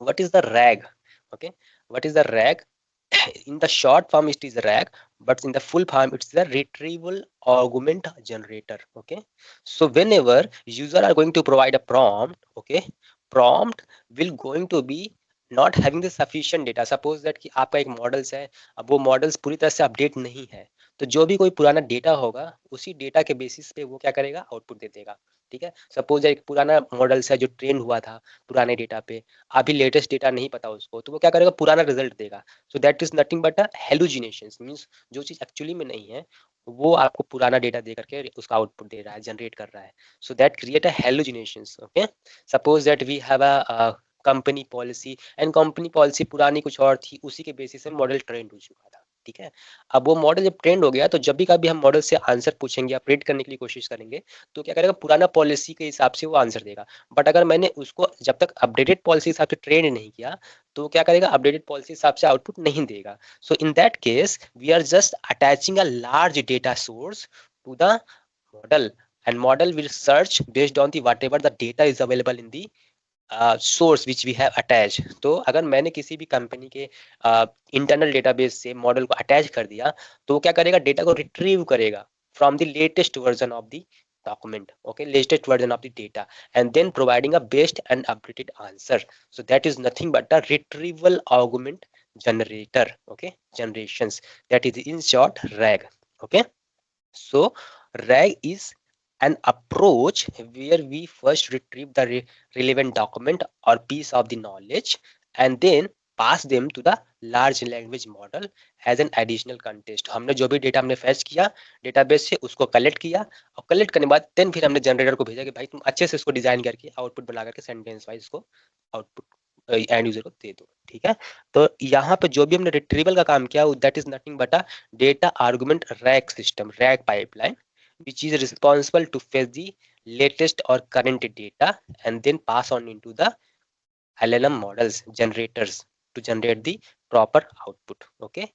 what is the RAG? Okay, what is the RAG? In the short form it is RAG, but in the full form it's the retrieval augment generator. Okay, so whenever user are going to provide a prompt, okay, prompt will going to be not having the sufficient data. Suppose that कि आपका एक models है, अब वो models पूरी तरह से update नहीं है, तो जो भी कोई पुराना डेटा होगा उसी डेटा के बेसिस पे वो क्या करेगा, आउटपुट दे देगा। ठीक है, सपोज एक पुराना मॉडल्स है जो ट्रेन हुआ था पुराने डेटा पे, अभी लेटेस्ट डेटा नहीं पता उसको, तो वो क्या करेगा, पुराना रिजल्ट देगा। So that is nothing but a hallucinations, means जो चीज एक्चुअली में नहीं है वो आपको पुराना डेटा दे करके उसका आउटपुट दे रहा है, जनरेट कर रहा है। So that create a hallucinations. Okay, suppose that we have a company policy, and company policy पुरानी कुछ और थी, उसी के बेसिस से मॉडल ट्रेंड हो चुका था। ठीक है, अब वो मॉडल जब ट्रेंड हो गया तो जब भी कभी हम मॉडल से आंसर पूछेंगे या प्रेडिक्ट करने के लिए कोशिश करेंगे, तो क्या करेगा, पुराना पॉलिसी के हिसाब से वो आंसर देगा। बट अगर मैंने उसको जब तक अपडेटेड पॉलिसी हिसाब से ट्रेन नहीं किया, तो क्या करेगा, अपडेटेड पॉलिसी हिसाब से आउटपुट नहीं देगा। So in that case we are just attaching a large data source to the model, and model will search based on the whatever the data is available in the source which we have attach. तो अगर मैंने किसी भी company के internal database से model को attach कर दिया, तो वो क्या करेगा, डेटा को रिट्रीव करेगा from the latest version of the document, okay, latest version of the data, and then providing a best and updated answer. So that is nothing but a retrieval augment generator. Okay, generations, that is in short RAG. Okay, so RAG is an approach where we first retrieve the relevant document or piece of the knowledge and then pass them to the large language model as an additional context. हमने जो भी data हमने fetch किया database से उसको collect किया, और collect करने के बाद देन फिर हमने जनरेटर को भेजा कि भाई तुम अच्छे से इसको डिजाइन करके आउटपुट बना करके सेंटेंस वाइज इसको आउटपुट एंड यूजर को दे दो। ठीक है, तो यहाँ पे जो भी हमने रिट्रीवल का काम किया that is nothing but a data argument RAG system, RAG pipeline, which is responsible to fetch the latest or current data and then pass on into the LLM models generators to generate the proper output. Okay,